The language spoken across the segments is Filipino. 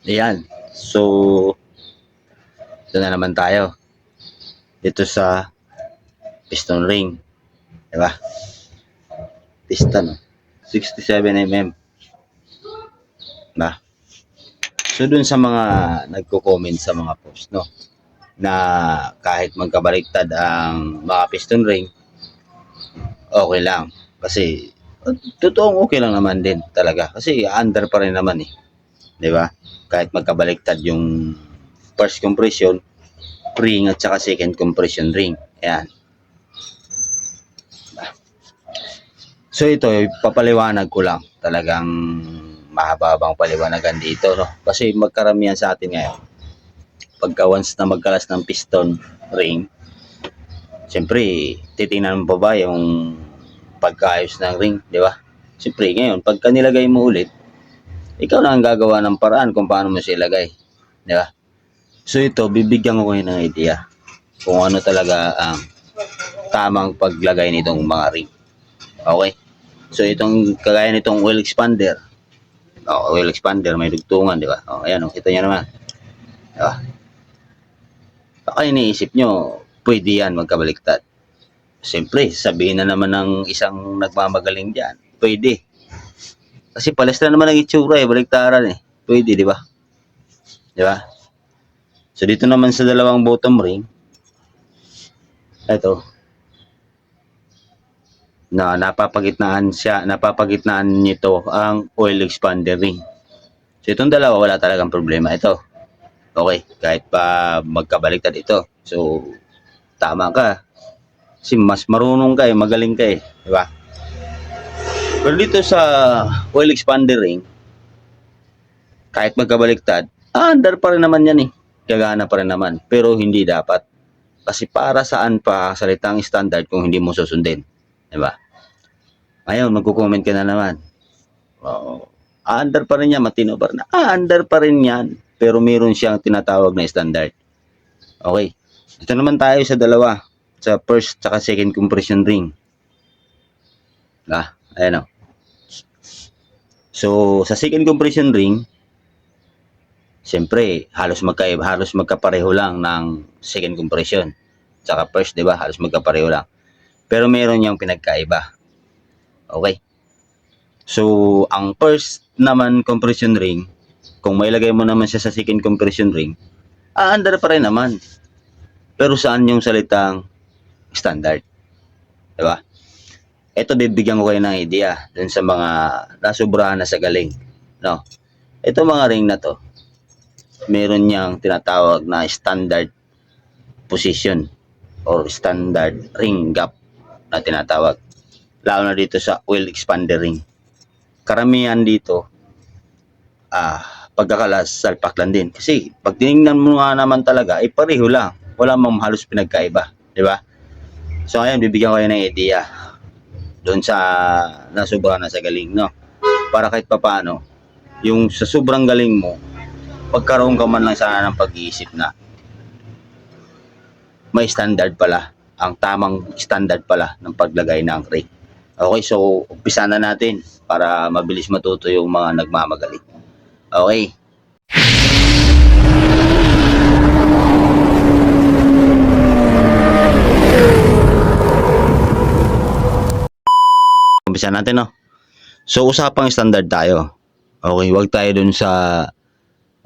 Ayan. So, ito na naman tayo. Dito sa piston ring. Diba? Piston. 67 mm. Diba? So, dun sa mga nagko-comment sa mga post, no? Na kahit magkabaliktad ang mga piston ring, okay lang. Kasi, totoong okay lang naman din talaga. Kasi, under pa rin naman eh. Diba? Kahit magkabaliktad yung first compression ring at saka second compression ring. Ayan. So ito, papaliwanag ko lang. Talagang mahaba-habang paliwanagan dito, no? Kasi magkaramihan sa atin ngayon, pagka once na magkalas ng piston ring, siyempre, titingnan mo pa ba yung pagkaayos ng ring, di ba? Siyempre, ngayon, pagka nilagay mo ulit, ikaw na ang gagawa ng paraan kung paano mo siya ilagay, di ba? So ito, bibigyan ko kayo ng idea kung ano talaga ang tamang paglagay nitong mga ring. Okay? So itong kagaya nitong oil expander. Oil expander may dugtungan, di ba? Ayan, kita niyo naman. Di ba? Baka iniisip nyo, pwede yan magkabaliktad. Siyempre, sabihin na naman ng isang nagmamagaling diyan, pwede. Kasi pares na naman ang itsura baliktaran eh. Pwede, di ba? Di ba? So dito naman sa dalawang bottom ring, ito, na napapagitnaan nito ang oil expander ring. So itong dalawa wala talagang problema ito. Okay, kahit pa magkabaliktad ito. So tama ka. Kasi mas marunong ka magaling ka di ba? Pero dito sa oil expander ring, kahit magkabaliktad, under pa rin naman yan eh. Gagana pa rin naman. Pero hindi dapat. Kasi para saan pa salitang standard kung hindi mo susundin? Di ba? Ngayon, magko-comment ka na naman. Under pa rin yan, matino pa rin. Under pa rin yan. Pero meron siyang tinatawag na standard. Okay. Dito naman tayo sa dalawa. Sa first at second compression ring. Ayan o. So, sa second compression ring, siyempre, halos magkapareho lang ng second compression. Saka first, di ba? Halos magkapareho lang. Pero meron niyang pinagkaiba. Okay? So, ang first naman compression ring, kung mailagay mo naman siya sa second compression ring, under pa rin naman. Pero saan yung salitang standard? Di ba? Ito, bibigyan ko kayo ng idea dun sa mga nasubrahan na sa galing. No? Ito mga ring na to, meron niyang tinatawag na standard position or standard ring gap na tinatawag. Lalo na dito sa oil expander ring. Karamihan dito, pagkakalas, salpak lang din. Kasi pag tinignan mo nga naman talaga, ay pareho lang. Wala mang halos pinagkaiba. Di ba? So ngayon, bibigyan ko kayo ng idea doon sa nasubrahan na sa galing, no? Para kahit papaano, yung sa sobrang galing mo, pagkaroon ka man lang sana ng pag-iisip na may standard pala, ang tamang standard pala ng paglagay ng ring. Okay, so umpisa na natin para mabilis matuto yung mga nagmamagaling. Okay. Umpisa natin, no? So, usapang standard tayo. Okay, wag tayo dun sa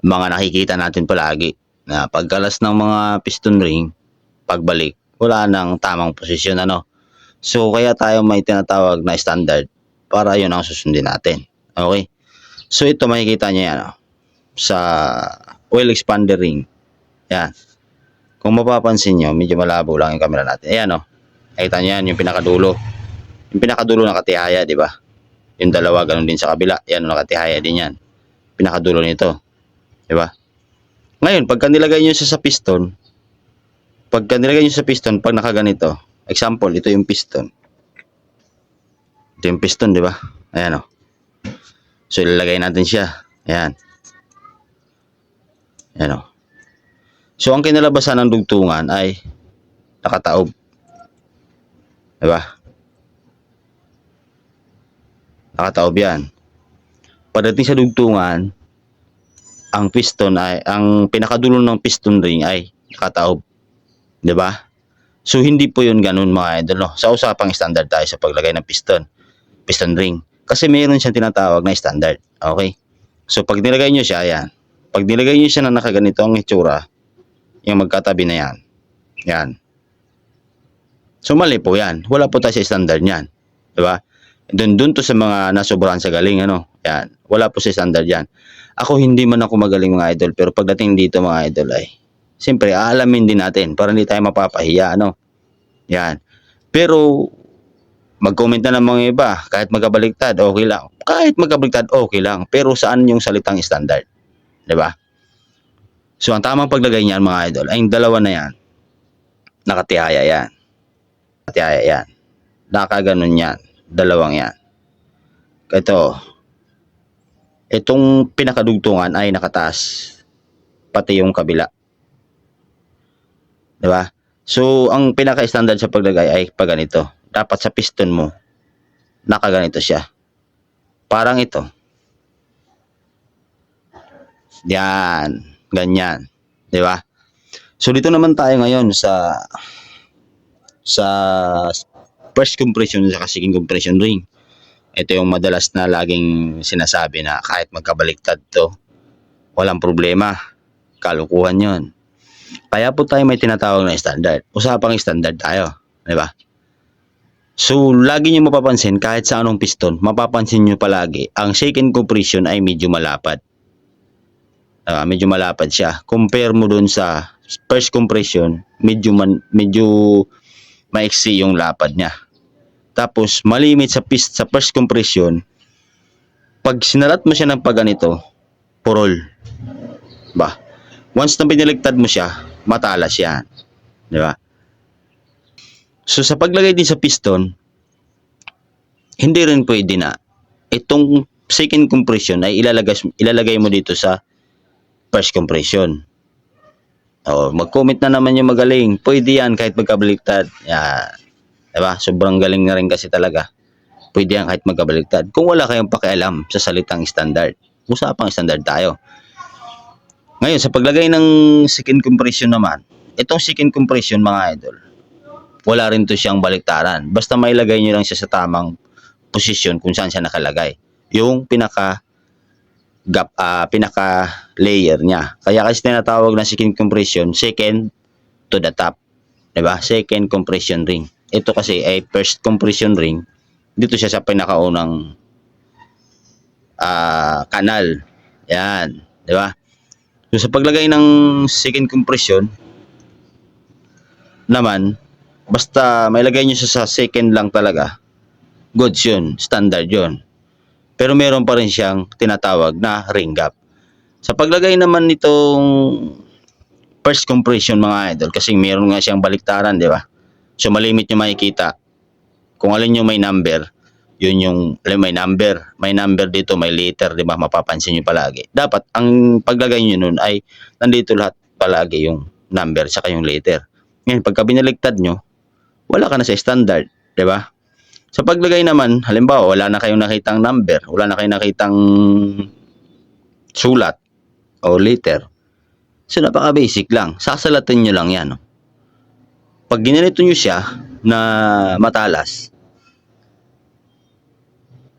mga nakikita natin palagi na pagkalas ng mga piston ring, pagbalik, wala nang tamang posisyon, ano? So, kaya tayo may tinatawag na standard para yun ang susundin natin. Okay? So, ito makikita nyo yan, sa oil expander ring. Yan. Kung mapapansin nyo, medyo malabo lang yung camera natin. Ayan, nakita nyo yan, yung pinakadulo. Yung pinakadulo ng katihaya, di ba? Yung dalawa, ganun din sa kabila. Yan, nakatihaya din yan. Pinakadulo nito. Di ba? Ngayon, pagka nilagay nyo siya sa piston, pag nakaganito, example, ito yung piston. Ito yung piston, di ba? Ayan, So, ilalagay natin siya. Ayan. Ayan, So, ang kinalabasan ng dugtungan ay nakataob. Di ba? Nakataob yan. Pagdating sa dugtungan, ang piston ay, ang pinakadulo ng piston ring ay nakataob. 'Di ba? So hindi po yun ganun mga idol. No? Sa usapang standard tayo sa paglagay ng piston ring. Kasi mayroon siyang tinatawag na standard. Okay? So pag nilagay nyo siya, ayan. Pag nilagay nyo siya na nakaganito ang itsura, yung magkatabi na yan. Yan. So mali po yan. Wala po tayo sa standard niyan. Diba? Doon to sa mga nasobrahan sa galing, ano? Yan. Wala po sa standard yan. Ako hindi man ako magaling mga idol, pero pagdating dito mga idol ay, siyempre aalamin din natin para hindi tayo mapapahiya, ano? Yan. Pero mag-comment na ng mga iba, kahit magkabaliktad, okay lang. Kahit magkabaliktad, okay lang. Pero saan yung salitang standard? 'Di ba? So ang tamang paglagay niyan mga idol, ay yung dalawa na yan. Nakatihaya yan. Nakatihaya yan. Nakaganon yan. Dalawang yan. Itong pinakadugtungan ay nakataas. Pati yung kabila. 'Di ba? So ang pinaka-standard sa paglagay ay pag ganito. Dapat sa piston mo, nakaganito siya. Parang ito. Yan. Ganyan. 'Di ba? So dito naman tayo ngayon sa first compression at second compression ring. Ito yung madalas na laging sinasabi na kahit magkabaliktad to, walang problema. Kalukuhan yon. Kaya po tayo may tinatawag na standard. Usapang standard tayo. 'Di ba? So, lagi nyo mapapansin kahit sa anong piston, mapapansin nyo palagi, ang second compression ay medyo malapad. Medyo malapad siya. Compare mo dun sa first compression, medyo maiksi yung lapad niya. Tapos, malimit sa first compression, pag sinalat mo siya ng pagganito, purol. Ba? Once na piniligtad mo siya, matalas yan. Di ba? So sa paglagay din sa piston, hindi rin pwede na itong second compression ay ilalagay mo dito sa first compression. Mag-comment na naman yung magaling. Pwede yan kahit magkabaliktad. Yan. Diba? Sobrang galing na rin kasi talaga. Pwede yan kahit magkabaliktad. Kung wala kayong pakialam sa salitang standard. Usapang standard tayo. Ngayon, sa paglagay ng second compression naman, itong second compression mga idol, wala rin to siyang baliktaran. Basta mailagay nyo lang siya sa tamang posisyon kung saan siya nakalagay. Yung pinaka layer niya. Kaya kasi tinatawag na second compression, second to the top. 'Di ba? Second compression ring. Ito kasi ay first compression ring. Dito siya sa pinakaunang kanal. Yan, 'di ba? So sa paglagay ng second compression naman, basta mailagay nyo siya sa second lang talaga, goods yun, standard yun. Pero meron pa rin siyang tinatawag na ring gap. Sa paglagay naman nitong first compression mga idol, kasi meron nga siyang baliktaran, di ba? So malimit nyo makikita kung alin yung may number, yun yung may number dito, may letter, di ba? Mapapansin nyo palagi. Dapat ang paglagay nyo nun ay nandito lahat palagi yung number saka yung letter. Ngayon pagka binaligtad nyo, wala ka na sa standard, 'di ba? Sa paglagay naman, halimbawa, wala na kayong nakitang number, wala na kayong nakitang sulat o letter. So napaka-basic lang. Sasalatin niyo lang 'yan. No? Pag ginanito niyo siya na matalas,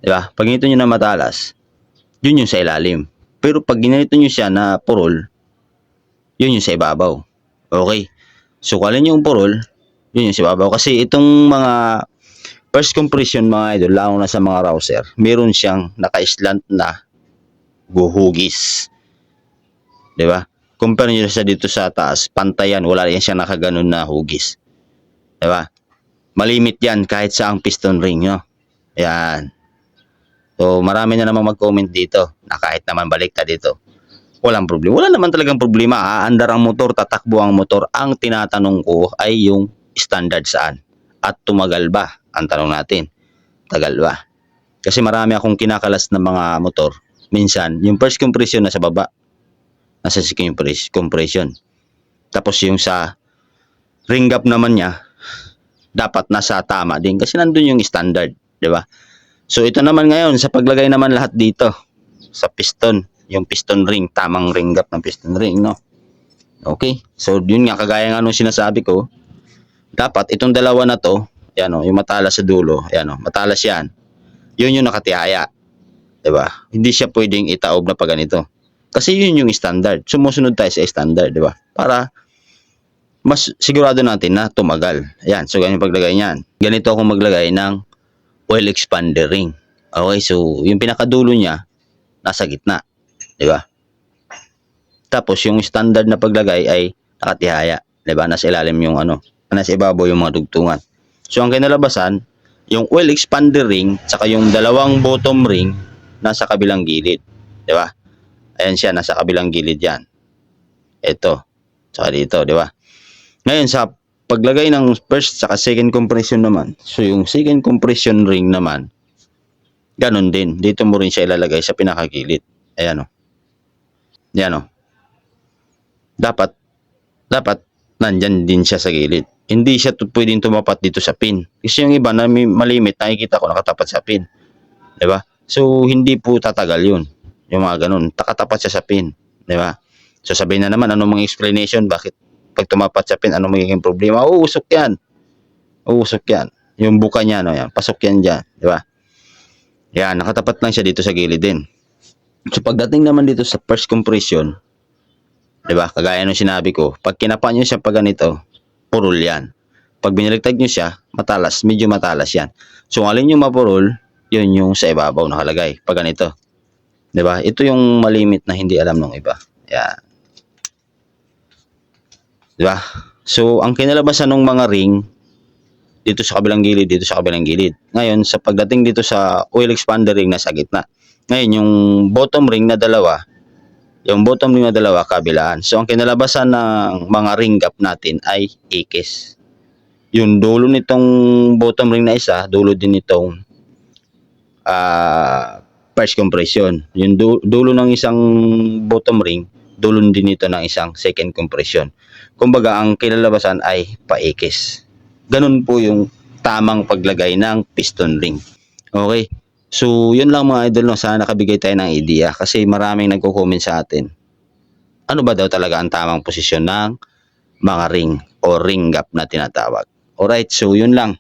'di ba? Pag ginanito niyo na matalas, yun yung sa ilalim. Pero pag ginanito niyo siya na purol, yun yung sa ibabaw. Okay. So kung alin yung purol, yun yung sa ibabaw. Kasi itong mga first compression mga idol, lalo na sa mga rouser, meron siyang naka-slant na guhugis. 'Di ba? Compare niyo sa dito sa taas, pantayan, wala yan siyang nakaganon na hugis. 'Di ba? Malimit yan kahit sa ang piston ring, no? Yan. So marami na namang mag-comment dito na kahit naman baliktad dito, walang problema. Wala naman talagang problema. Aandar ang motor, tatakbo ang motor. Ang tinatanong ko ay yung standard saan. At tumagal ba? Ang tanong natin. Tagal ba? Kasi marami akong kinakalas na mga motor. Minsan, yung first compression nasa baba. Nasa second compression. Tapos yung sa ring gap naman niya, dapat nasa tama din. Kasi nandun yung standard. Diba? So ito naman ngayon, sa paglagay naman lahat dito. Sa piston. yung piston ring, tamang ring gap ng piston ring, no? Okay, so yun nga, kagaya nga nung sinasabi ko, dapat itong dalawa na to, yan o, yung matalas sa dulo, yan o, matalas yan, yun yung nakatihaya, diba? Hindi siya pwedeng itaob na pa ganito. Kasi yun yung standard. Sumusunod tayo sa standard, diba? Para mas sigurado natin na tumagal. Ayan, so ganyan paglagay niyan. Ganito ako maglagay ng oil expander ring. Okay, so yung pinakadulo niya, nasa gitna, diba? Tapos yung standard na paglagay ay nakatihaya, 'di ba? Nasa ilalim yung nasa ibabaw yung mga dugtungan. So ang kinalabasan, yung oil expander ring saka yung dalawang bottom ring nasa kabilang gilid, 'di ba? Ayan siya, nasa kabilang gilid 'yan. Ito, saka dito, 'di ba? Ngayon sa paglagay ng first saka second compression naman. So yung second compression ring naman, ganun din. Dito mo rin siya ilalagay sa pinakagilid. Ayan o. Yan o. Dapat nandyan din siya sa gilid. Hindi siya pwedeng tumapat dito sa pin. Kasi yung iba na may malimit, nakikita ko nakatapat sa pin. Diba? So, hindi po tatagal yun. Yung mga ganun. Takatapat siya sa pin. Diba? So, sabihin na naman, anong mga explanation? Bakit pag tumapat sa pin, anong magiging problema? Uusok yan. Uusok yan. Yung buka niya, yan. Pasok yan dyan. Diba? Yan, nakatapat lang siya dito sa gilid din. So, pagdating naman dito sa first compression, diba? Kagaya nung sinabi ko, pag kinapa nyo siya pag ganito, purol yan. Pag biniligtad nyo siya, matalas, medyo matalas yan. So, alin yung mapurol, yun yung sa ibabaw nakalagay. Pag ganito. Diba? Ito yung malimit na hindi alam ng iba. Yan. Diba? So, ang kinalabasan ng mga ring, dito sa kabilang gilid, dito sa kabilang gilid. Ngayon, sa pagdating dito sa oil expander ring, nasa gitna. Ngayon, yung bottom ring na dalawa, kabilaan. So, ang kinalabasan ng mga ring gap natin ay ikis. Yung dulo nitong bottom ring na isa, dulo din nitong first compression. Yung dulo ng isang bottom ring, dulo din nito ng isang second compression. Kumbaga, ang kinalabasan ay paikis. Ganun po yung tamang paglagay ng piston ring. Okay? So, yun lang mga idol, no? Sana nakabigay tayo ng idea kasi maraming nagko-comment sa atin. Ano ba daw talaga ang tamang posisyon ng mga ring o ring gap na tinatawag? Alright, so yun lang.